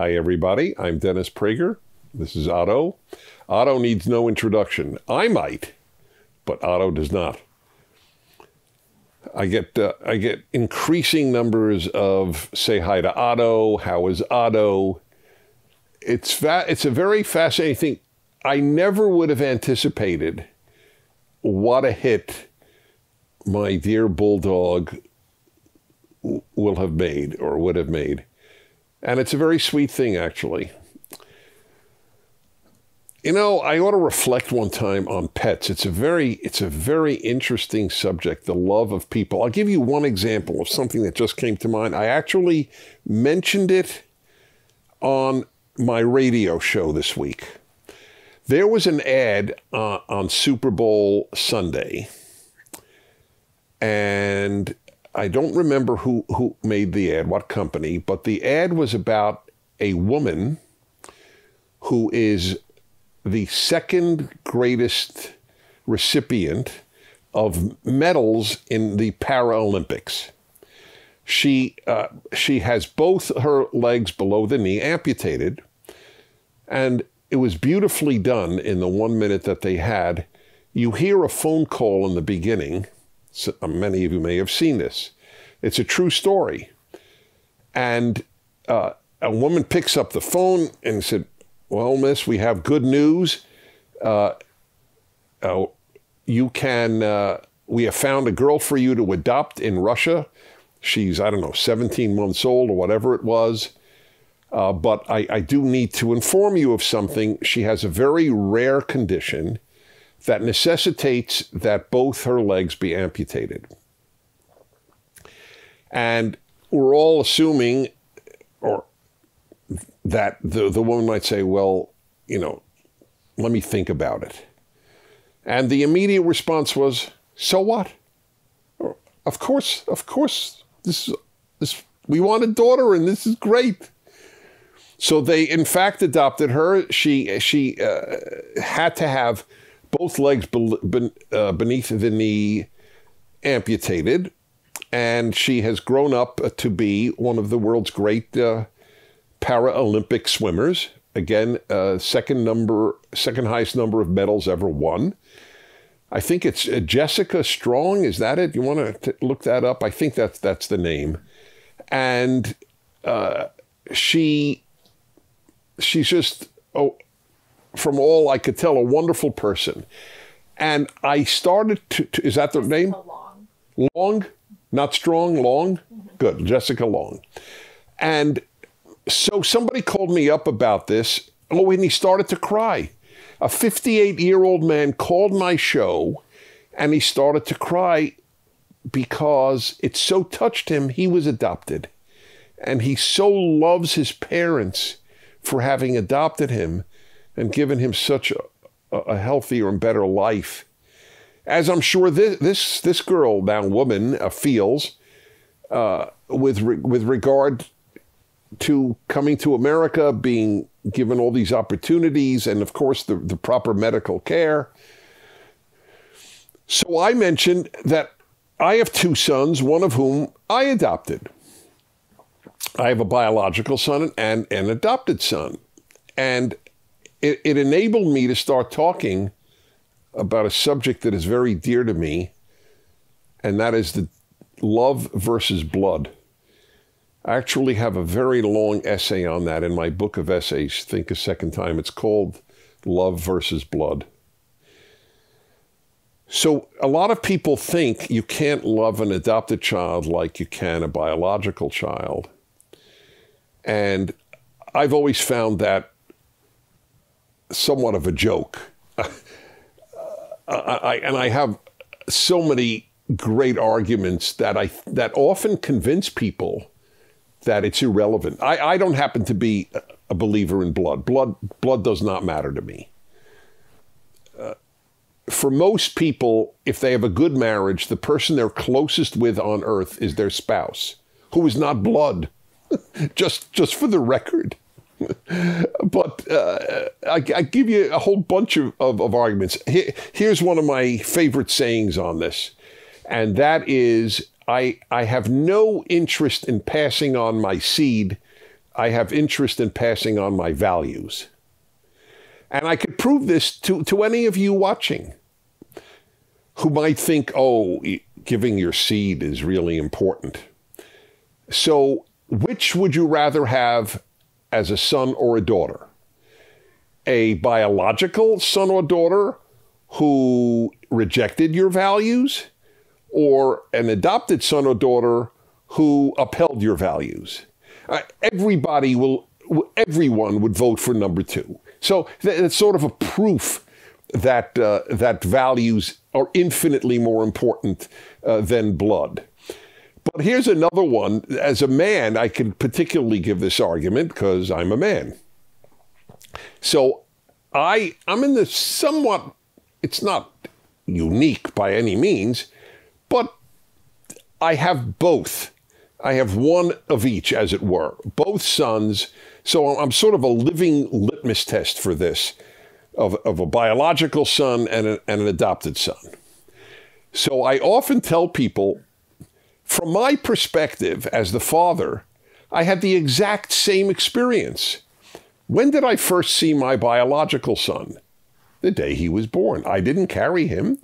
Hi, everybody. I'm Dennis Prager. This is Otto. Otto needs no introduction. I might, but Otto does not. I get increasing numbers of say hi to Otto. How is Otto? It's a very fascinating thing. I never would have anticipated what a hit my dear bulldog will have made or would have made. And it's a very sweet thing, actually. You know, I ought to reflect one time on pets. It's a very interesting subject, the love of people. I'll give you one example of something that just came to mind. I actually mentioned it on my radio show this week. There was an ad on Super Bowl Sunday, and I don't remember who made the ad, what company, but the ad was about a woman who is the second greatest recipient of medals in the Paralympics. She has both her legs below the knee amputated, and it was beautifully done in the 1 minute that they had. You hear a phone call in the beginning. So many of you may have seen this. It's a true story. And a woman picks up the phone and said, "Well, miss, we have good news. We have found a girl for you to adopt in Russia. She's, 17 months old or whatever it was. But I do need to inform you of something. She has a very rare condition that necessitates that both her legs be amputated." And we're all assuming that the woman might say, "Well, let me think about it." And the immediate response was, "So what? Of course, this we want a daughter and this is great." So they, in fact, adopted her. She had to have both legs beneath the knee amputated, and she has grown up to be one of the world's great Paralympic swimmers. Again, second highest number of medals ever won. I think it's Jessica Strong. Is that it? You want to look that up? I think that's the name. And she's just, from all I could tell, a wonderful person. And I started to is that the name? Long. Long? Not Strong, Long? Mm-hmm. Good, Jessica Long. And so somebody called me up about this. Oh, and he started to cry. A 58-year-old man called my show, and he started to cry because it so touched him. He was adopted, and he so loves his parents for having adopted him and given him such a healthier and better life. As I'm sure this girl, now woman, feels with regard to coming to America, being given all these opportunities, and of course the proper medical care. So I mentioned that I have two sons, one of whom I adopted. I have a biological son and an adopted son. And it enabled me to start talking about a subject that is very dear to me, and that is the love versus blood. I actually have a very long essay on that in my book of essays, Think a Second Time. It's called Love versus Blood. So a lot of people think you can't love an adopted child like you can a biological child. And I've always found that somewhat of a joke. I have so many great arguments that often convince people that it's irrelevant. I don't happen to be a believer in blood. Blood does not matter to me. For most people, if they have a good marriage, the person they're closest with on earth is their spouse, who is not blood, just for the record. But I give you a whole bunch of arguments. Here's one of my favorite sayings on this, and that is, I have no interest in passing on my seed I have interest in passing on my values. And I could prove this to any of you watching who might think, oh, giving your seed is really important. So which would you rather have as a son or a daughter? A biological son or daughter who rejected your values, or an adopted son or daughter who upheld your values? Everyone would vote for number two. So it's sort of a proof that that values are infinitely more important than blood. But here's another one. As a man, I can particularly give this argument because I'm a man. So I'm in the somewhat, it's not unique by any means, but I have both. I have one of each, as it were, both sons. So I'm sort of a living litmus test for this, of a biological son and an adopted son. So I often tell people, from my perspective as the father, I had the exact same experience. When did I first see my biological son? The day he was born. I didn't carry him,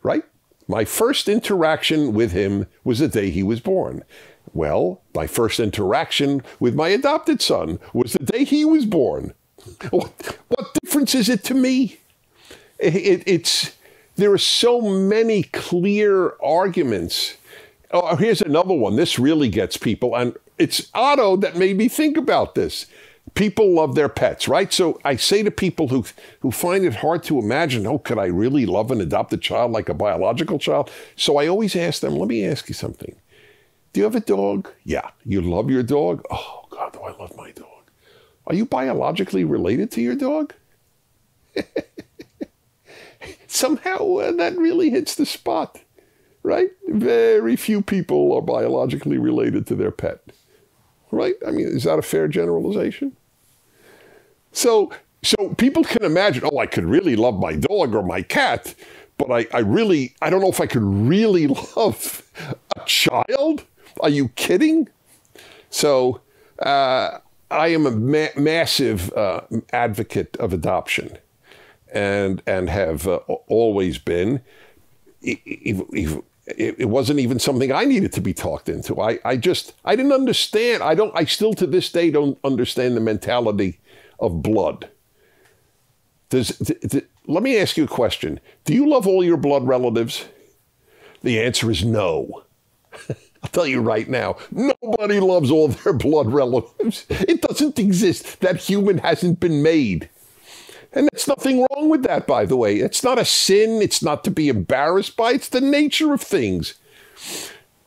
right? My first interaction with him was the day he was born. Well, my first interaction with my adopted son was the day he was born. What difference is it to me? There are so many clear arguments. Oh, here's another one. This really gets people, and it's Otto that made me think about this. People love their pets, right? So I say to people who find it hard to imagine, oh, could I really love an adopted child like a biological child? So I always ask them, let me ask you something. Do you have a dog? Yeah. You love your dog? Oh, God, do I love my dog. Are you biologically related to your dog? Somehow that really hits the spot, right? Very few people are biologically related to their pet, right? I mean, is that a fair generalization? So people can imagine, oh, I could really love my dog or my cat, but I don't know if I could really love a child. Are you kidding? So I am a massive advocate of adoption, and have always been. It wasn't even something I needed to be talked into. I didn't understand. I still to this day don't understand the mentality of blood. Let me ask you a question. Do you love all your blood relatives? The answer is no. I'll tell you right now, nobody loves all their blood relatives. It doesn't exist. That human hasn't been made. And there's nothing wrong with that, by the way. It's not a sin. It's not to be embarrassed by. It's the nature of things.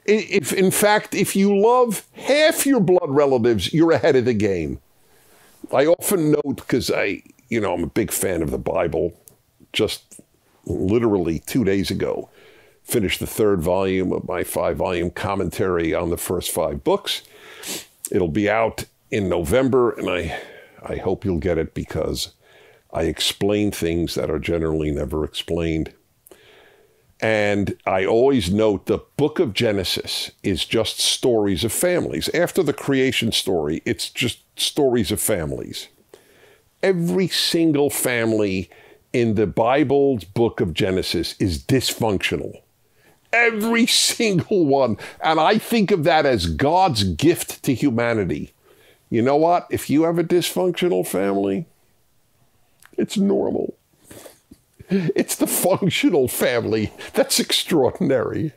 In fact, if you love half your blood relatives, you're ahead of the game. I often note, because I'm a big fan of the Bible, just literally 2 days ago, finished the 3rd volume of my 5-volume commentary on the first 5 books. It'll be out in November, and I hope you'll get it because I explain things that are generally never explained. And I always note the book of Genesis is just stories of families. After the creation story, it's just stories of families. Every single family in the Bible's book of Genesis is dysfunctional. Every single one. And I think of that as God's gift to humanity. You know what? If you have a dysfunctional family, it's normal. It's the functional family. That's extraordinary.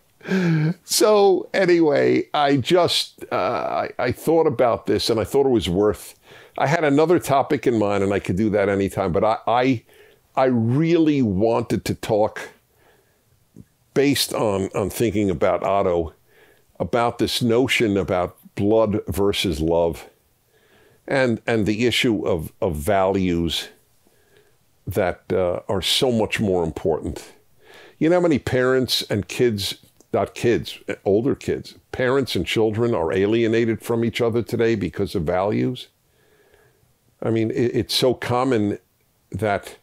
So anyway, I thought about this, and I thought it was worth. I had another topic in mind, and I could do that anytime, but I really wanted to talk, based on thinking about Otto, about this notion about blood versus love, and the issue of values that are so much more important. You know how many parents and kids, not kids, older kids, parents and children are alienated from each other today because of values? I mean, it's so common that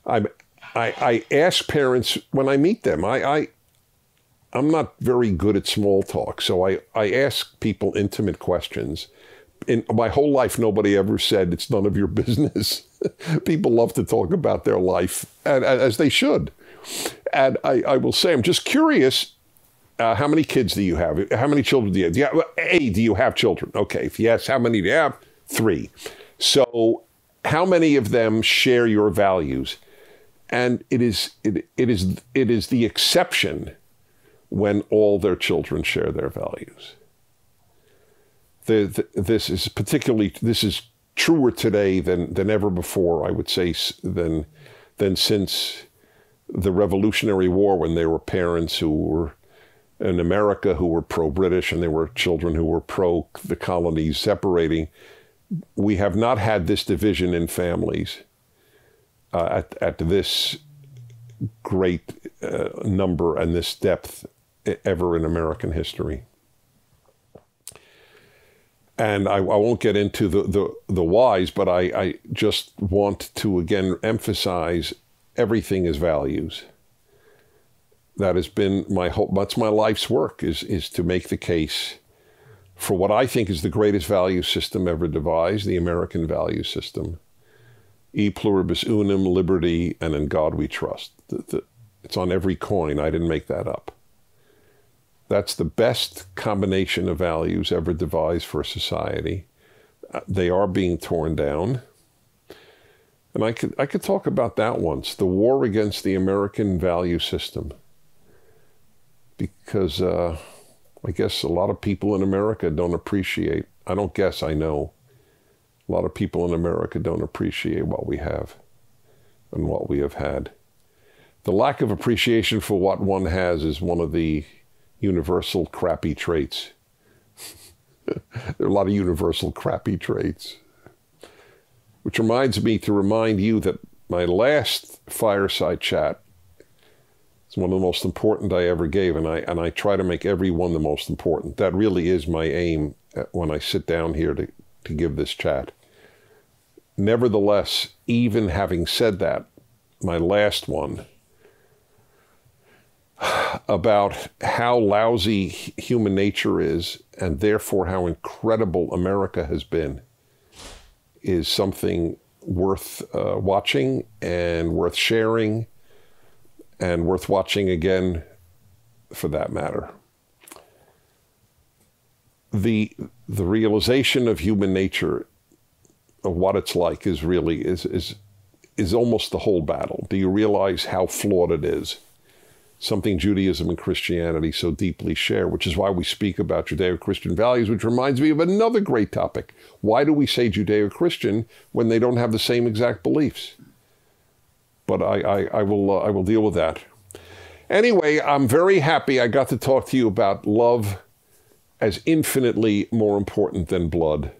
I ask parents when I meet them. I'm not very good at small talk, so I ask people intimate questions in my whole life, nobody ever said it's none of your business. People love to talk about their life, and as they should. And I will say, I'm just curious, how many kids do you have? How many children do you have? Do you have children? Okay, if yes, how many do you have? 3. So how many of them share your values? And it is the exception when all their children share their values. This is truer today than ever before, I would say, than since the Revolutionary War, when there were parents who were in America who were pro-British and there were children who were pro the colonies separating. We have not had this division in families at this great number and this depth ever in American history. And I won't get into the whys, but I just want to again emphasize everything is values. That has been that's my life's work, is to make the case for what I think is the greatest value system ever devised, the American value system. E pluribus unum, liberty, and in God we trust. It's on every coin. I didn't make that up. That's the best combination of values ever devised for society. They are being torn down. And I could talk about that once, the war against the American value system. Because I guess a lot of people in America don't appreciate, I don't guess, I know, a lot of people in America don't appreciate what we have and what we have had. The lack of appreciation for what one has is one of the universal crappy traits. There are a lot of universal crappy traits. Which reminds me to remind you that my last Fireside chat is one of the most important I ever gave, and I try to make every one the most important. That really is my aim when I sit down here to give this chat. Nevertheless, even having said that, my last one, about how lousy human nature is, and therefore how incredible America has been, is something worth watching and worth sharing and worth watching again for that matter. The realization of human nature, of what it's like, is really is almost the whole battle. Do you realize how flawed it is? Something Judaism and Christianity so deeply share, which is why we speak about Judeo-Christian values, which reminds me of another great topic. Why do we say Judeo-Christian when they don't have the same exact beliefs? But I will deal with that. Anyway, I'm very happy I got to talk to you about love as infinitely more important than blood.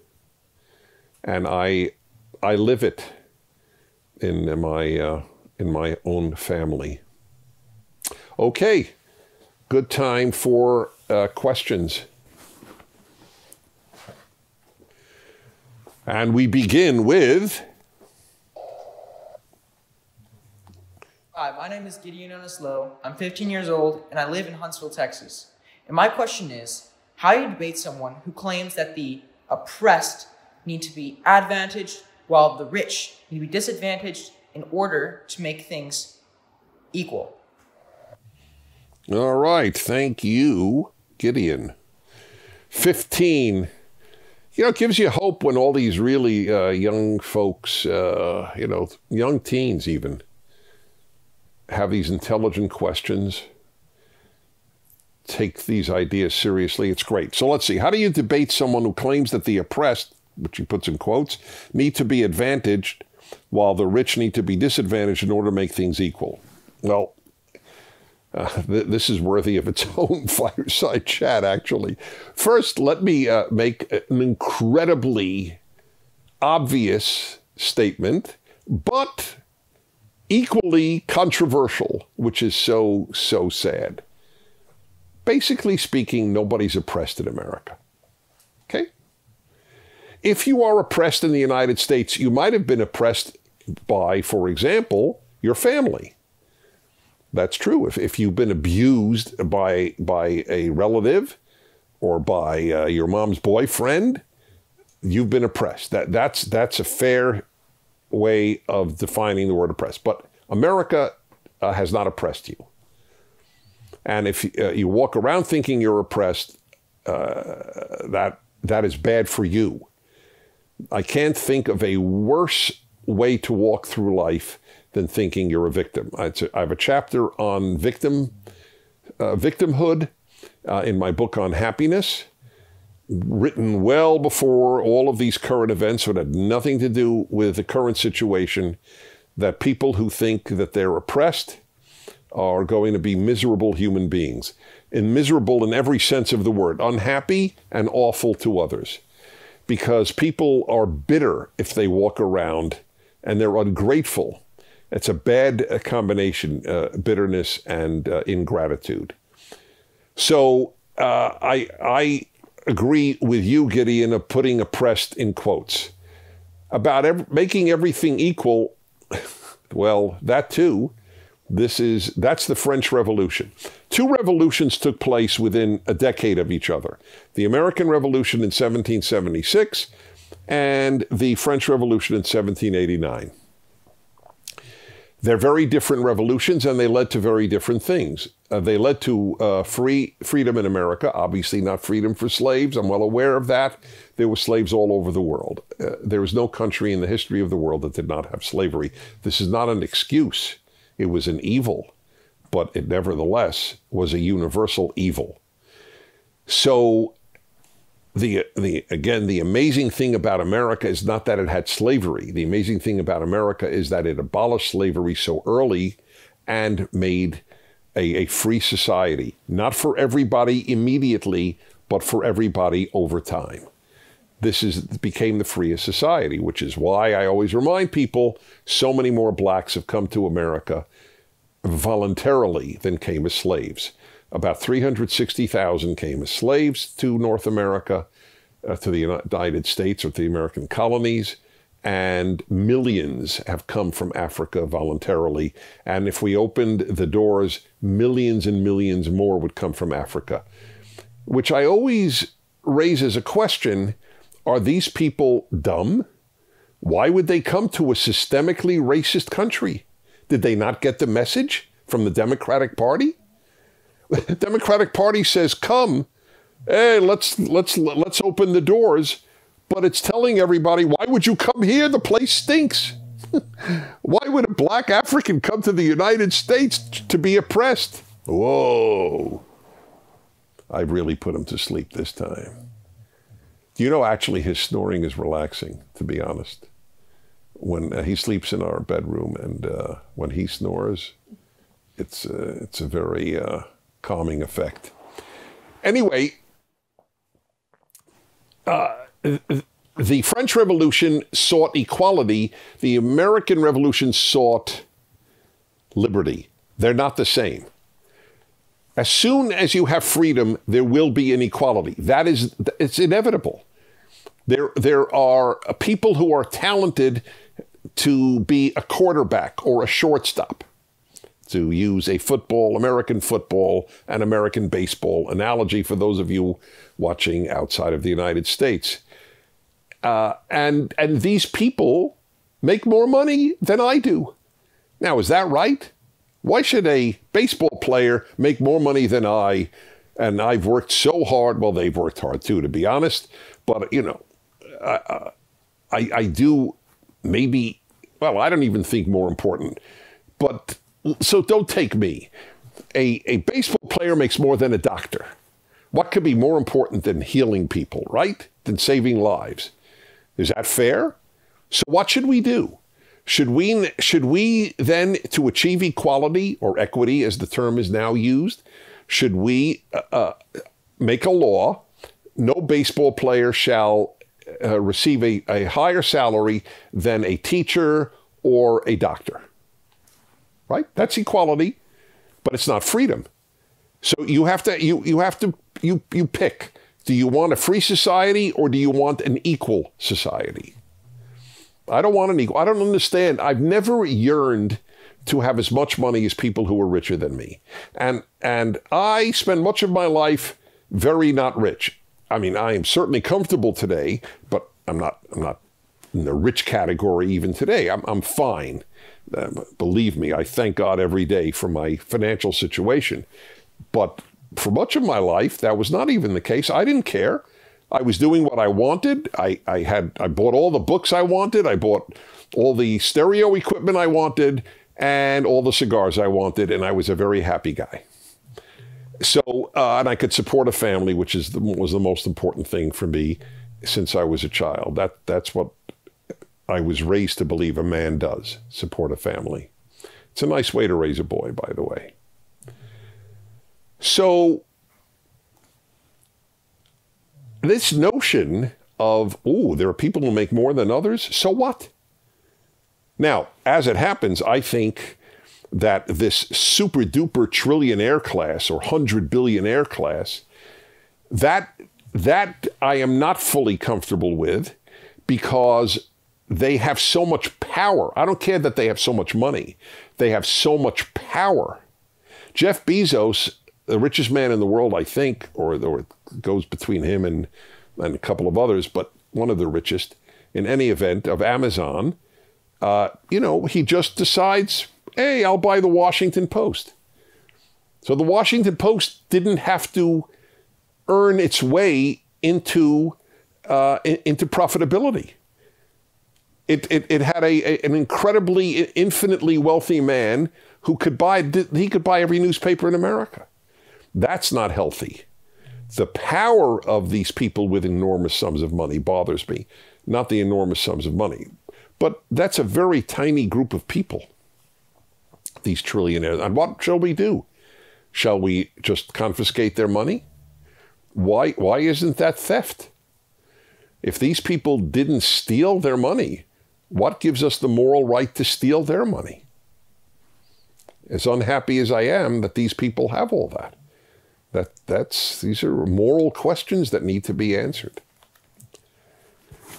And I live it in my own family. Okay, good time for questions. And we begin with... Hi, my name is Gideon Onislow. I'm 15 years old, and I live in Huntsville, Texas. And my question is, how do you debate someone who claims that the oppressed need to be advantaged while the rich need to be disadvantaged in order to make things equal? All right. Thank you, Gideon. 15. You know, it gives you hope when all these really young folks, young teens even, have these intelligent questions, take these ideas seriously. It's great. So let's see. How do you debate someone who claims that the oppressed, which he puts in quotes, need to be advantaged while the rich need to be disadvantaged in order to make things equal? Well, this is worthy of its own fireside chat, actually. First, let me make an incredibly obvious statement, but equally controversial, which is so sad. Basically speaking, nobody's oppressed in America. Okay? If you are oppressed in the United States, you might have been oppressed by, for example, your family. That's true. If you've been abused by a relative or by your mom's boyfriend, you've been oppressed. That's a fair way of defining the word oppressed. But America has not oppressed you. And if you walk around thinking you're oppressed, that is bad for you. I can't think of a worse way to walk through life than thinking you're a victim. I have a chapter on victimhood in my book on happiness, written well before all of these current events that had nothing to do with the current situation, that people who think that they're oppressed are going to be miserable human beings. And miserable in every sense of the word, unhappy and awful to others. Because people are bitter if they walk around, and they're ungrateful. It's a bad combination, bitterness and ingratitude. So I agree with you, Gideon, of putting oppressed in quotes. About making everything equal, well, that too. That's the French Revolution. Two revolutions took place within a decade of each other. The American Revolution in 1776 and the French Revolution in 1789. They're very different revolutions, and they led to very different things. They led to freedom in America, obviously not freedom for slaves. I'm well aware of that. There were slaves all over the world. There is no country in the history of the world that did not have slavery. This is not an excuse. It was an evil, but it nevertheless was a universal evil. So the amazing thing about America is not that it had slavery. The amazing thing about America is that it abolished slavery so early and made a free society, not for everybody immediately, but for everybody over time. This became the freest society, which is why I always remind people so many more blacks have come to America voluntarily than came as slaves. About 360,000 came as slaves to North America, to the United States or to the American colonies, and millions have come from Africa voluntarily. And if we opened the doors, millions and millions more would come from Africa, which I always raise as a question. Are these people dumb? Why would they come to a systemically racist country? Did they not get the message from the Democratic Party? The Democratic Party says, come, hey, let's open the doors. But it's telling everybody, why would you come here? The place stinks. Why would a black African come to the United States to be oppressed? Whoa. I really put him to sleep this time. Do you know, actually, his snoring is relaxing, to be honest. When he sleeps in our bedroom, and when he snores, it's a very calming effect. Anyway, the French Revolution sought equality. The American Revolution sought liberty. They're not the same. As soon as you have freedom, there will be inequality. It's inevitable. There are people who are talented to be a quarterback or a shortstop, to use a American football and American baseball analogy for those of you watching outside of the United States. And these people make more money than I do. Now, is that right? Why should a baseball player make more money than I? And I've worked so hard. Well, they've worked hard too, to be honest. But, you know, I do maybe, well, I don't even think more important. But so don't take me. A baseball player makes more than a doctor. What could be more important than healing people, right? Than saving lives? Is that fair? So what should we do? Should we then, to achieve equality or equity, as the term is now used, should we make a law? No baseball player shall receive a higher salary than a teacher or a doctor. Right? That's equality, but it's not freedom. So you have to pick. Do you want a free society or do you want an equal society? I don't want an equal. I don't understand. I've never yearned to have as much money as people who are richer than me. And I spend much of my life very not rich. I mean, I am certainly comfortable today, but I'm not in the rich category even today. I'm fine. Believe me, I thank God every day for my financial situation. But for much of my life, that was not even the case. I didn't care. I was doing what I wanted. I bought all the books I wanted. I bought all the stereo equipment I wanted and all the cigars I wanted. And I was a very happy guy. So, and I could support a family, which was the most important thing for me since I was a child. That's what I was raised to believe a man does, support a family. It's a nice way to raise a boy, by the way. So this notion of, there are people who make more than others, so what? Now, as it happens, I think that this super duper trillionaire class or 100 billionaire class, that I am not fully comfortable with, because they have so much power. I don't care that they have so much money. They have so much power. Jeff Bezos, the richest man in the world, I think, or it goes between him and a couple of others, but one of the richest in any event, of Amazon, he just decides, hey, I'll buy the Washington Post. So the Washington Post didn't have to earn its way into profitability. It had an incredibly, infinitely wealthy man who could buy every newspaper in America. That's not healthy. The power of these people with enormous sums of money bothers me, not the enormous sums of money. But that's a very tiny group of people, these trillionaires. And what shall we do? Shall we just confiscate their money? Why isn't that theft? If these people didn't steal their money, what gives us the moral right to steal their money? As unhappy as I am that these people have all that. These are moral questions that need to be answered.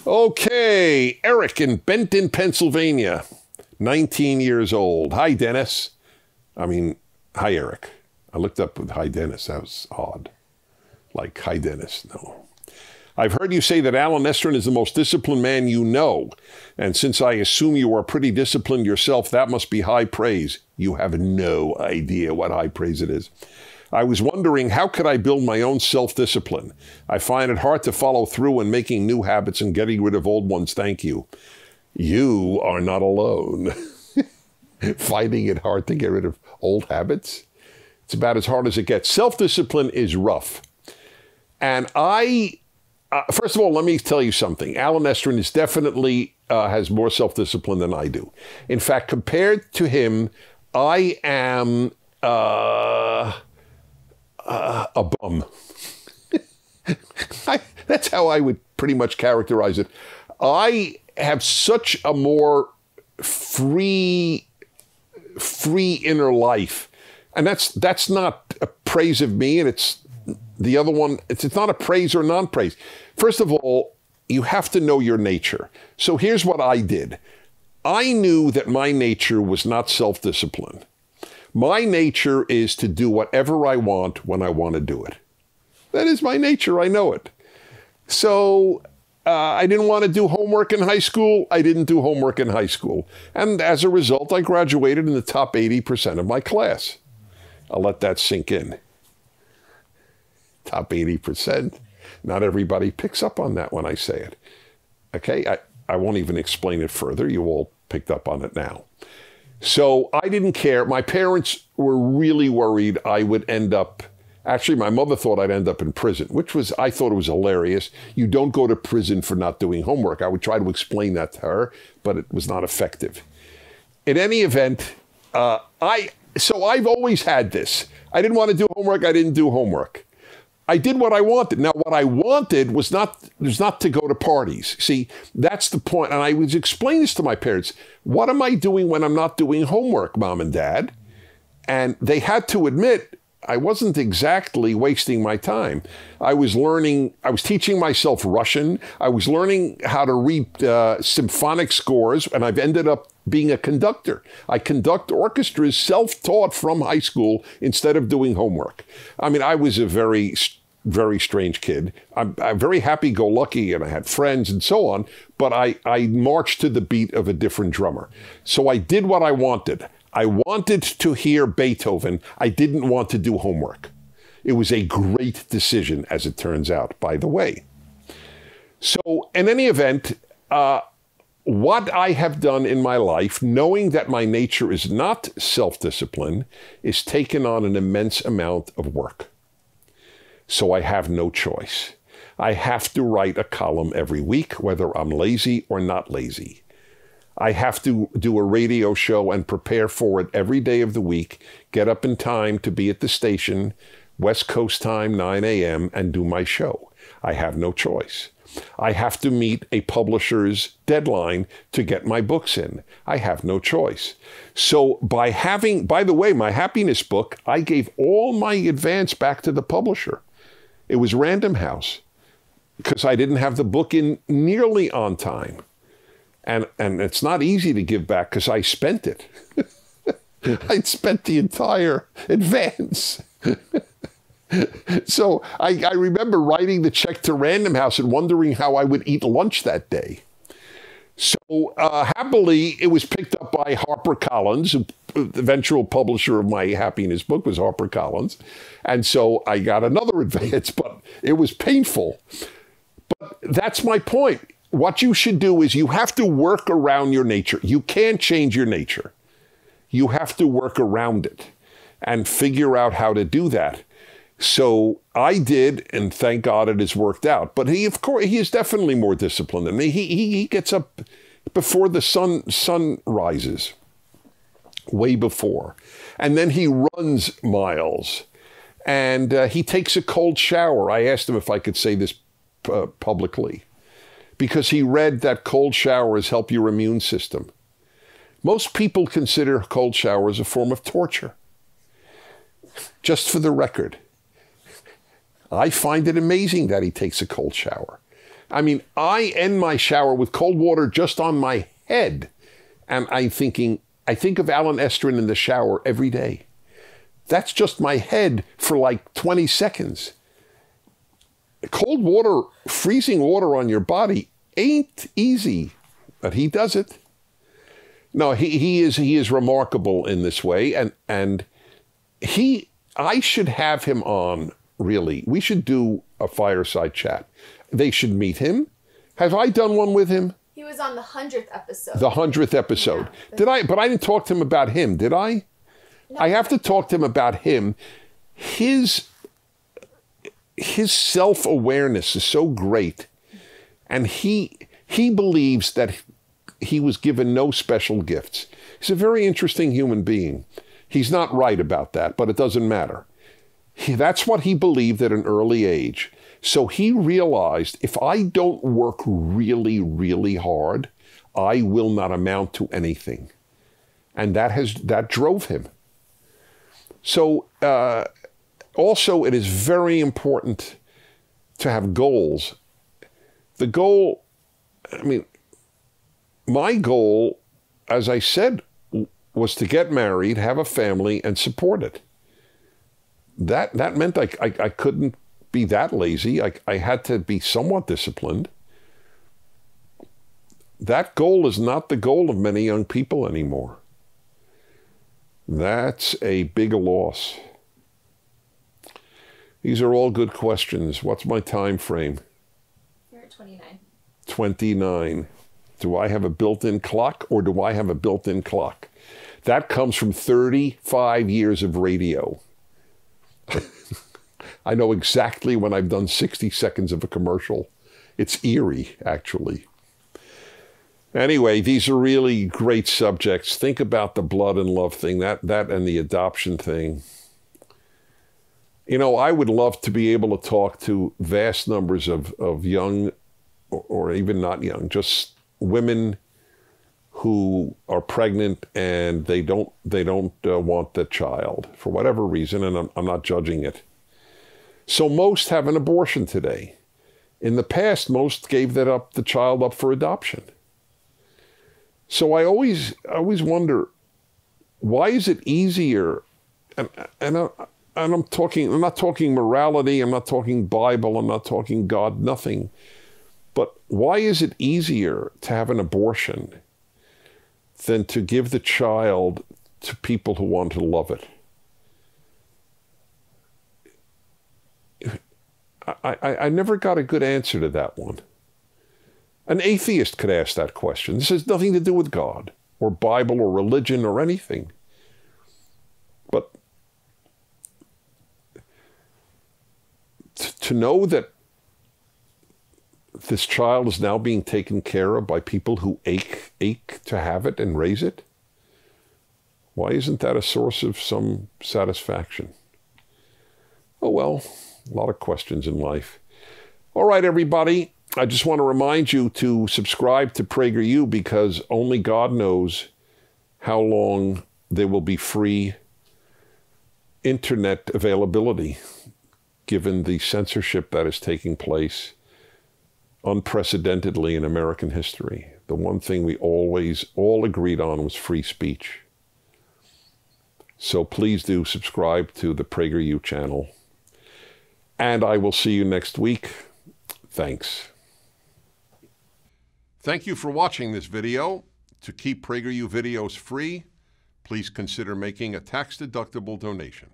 Okay, Eric in Benton, Pennsylvania, 19 years old. Hi, Dennis. Hi, Eric. I looked up with hi, Dennis. That was odd. Like, hi, Dennis. No. I've heard you say that Alan Estrin is the most disciplined man you know. And since I assume you are pretty disciplined yourself, that must be high praise. You have no idea what high praise it is. I was wondering, how could I build my own self-discipline? I find it hard to follow through when making new habits and getting rid of old ones. Thank you. You are not alone. Finding it hard to get rid of old habits? It's about as hard as it gets. Self-discipline is rough. And first of all, let me tell you something. Alan Estrin is definitely has more self-discipline than I do. In fact, compared to him, I am a bum. That's how I would pretty much characterize it. I have such a more free inner life. And that's not a praise of me, and it's the other one, it's not a praise or non-praise. First of all, you have to know your nature. So here's what I did. I knew that my nature was not self-discipline. My nature is to do whatever I want when I want to do it. That is my nature. I know it. So I didn't want to do homework in high school. I didn't do homework in high school. And as a result, I graduated in the top 80% of my class. I'll let that sink in. Top 80%. Not everybody picks up on that when I say it. Okay, I won't even explain it further. You all picked up on it now. So I didn't care. My parents were really worried I would end up, actually my mother thought I'd end up in prison, I thought it was hilarious. You don't go to prison for not doing homework. I would try to explain that to her, but it was not effective. In any event, so I've always had this. I didn't want to do homework. I didn't do homework. I did what I wanted. Now, what I wanted was not to go to parties. See, that's the point. And I was explaining this to my parents. What am I doing when I'm not doing homework, Mom and Dad? And they had to admit I wasn't exactly wasting my time. I was teaching myself Russian. I was learning how to read symphonic scores, and I've ended up being a conductor. I conduct orchestras self-taught from high school instead of doing homework. I mean, I was a very very strange kid. I'm very happy-go-lucky, and I had friends and so on, but I marched to the beat of a different drummer. So I did what I wanted. I wanted to hear Beethoven. I didn't want to do homework. It was a great decision, as it turns out, by the way. So in any event, what I have done in my life, knowing that my nature is not self-discipline, is taken on an immense amount of work. So I have no choice. I have to write a column every week, whether I'm lazy or not lazy. I have to do a radio show and prepare for it every day of the week, get up in time to be at the station, West Coast time, 9 a.m., and do my show. I have no choice. I have to meet a publisher's deadline to get my books in. I have no choice. So by the way, my happiness book, I gave all my advance back to the publisher. It was Random House because I didn't have the book in nearly on time. And it's not easy to give back because I spent it. I'd spent the entire advance. So I remember writing the check to Random House and wondering how I would eat lunch that day. So happily, it was picked up by HarperCollins. The eventual publisher of my happiness book was HarperCollins. And so I got another advance, but it was painful. But that's my point. What you should do is you have to work around your nature. You can't change your nature. You have to work around it and figure out how to do that. So I did, and thank God it has worked out. But he is definitely more disciplined than me. He gets up before the sun rises, way before. And then he runs miles. And he takes a cold shower. I asked him if I could say this publicly, because he read that cold showers help your immune system. Most people consider cold showers a form of torture. Just for the record, I find it amazing that he takes a cold shower. I mean, I end my shower with cold water just on my head. And I think of Alan Estrin in the shower every day. That's just my head for like 20 seconds. Cold water, freezing water on your body ain't easy, but he does it. No, he is remarkable in this way. And I should have him on. Really, we should do a fireside chat. They should meet him. Have I done one with him? He was on the 100th episode. The 100th episode. Yeah. Did I? But I didn't talk to him about him, did I? No. I have to talk to him about him. His self-awareness is so great. And he believes that he was given no special gifts. He's a very interesting human being. He's not right about that, but it doesn't matter. That's what he believed at an early age. So he realized, if I don't work really, really hard, I will not amount to anything. And that drove him. So also, it is very important to have goals. The goal, I mean, my goal, as I said, was to get married, have a family, and support it. That meant I couldn't be that lazy. I had to be somewhat disciplined. That goal is not the goal of many young people anymore. That's a big loss. These are all good questions. What's my time frame? You're at 29. 29. Do I have a built-in clock or do I have a built-in clock? That comes from 35 years of radio. I know exactly when I've done 60 seconds of a commercial. It's eerie, actually. Anyway, these are really great subjects. Think about the blood and love thing, that and the adoption thing. You know, I would love to be able to talk to vast numbers of young, or even not young, just women who are pregnant and they don't want the child for whatever reason, and I'm not judging it. So most have an abortion today. In the past, most gave the child up for adoption. So I always wonder, why is it easier? And and I'm not talking morality, I'm not talking Bible, I'm not talking God, nothing. But why is it easier to have an abortion than to give the child to people who want to love it? I never got a good answer to that one. An atheist could ask that question. This has nothing to do with God or Bible or religion or anything. But to know that this child is now being taken care of by people who ache to have it and raise it, why isn't that a source of some satisfaction? Oh well, a lot of questions in life. All right, everybody. I just want to remind you to subscribe to PragerU because only God knows how long there will be free internet availability given the censorship that is taking place unprecedentedly in American history. The one thing we always all agreed on was free speech. So please do subscribe to the PragerU channel. And I will see you next week. Thanks. Thank you for watching this video. To keep PragerU videos free, please consider making a tax-deductible donation.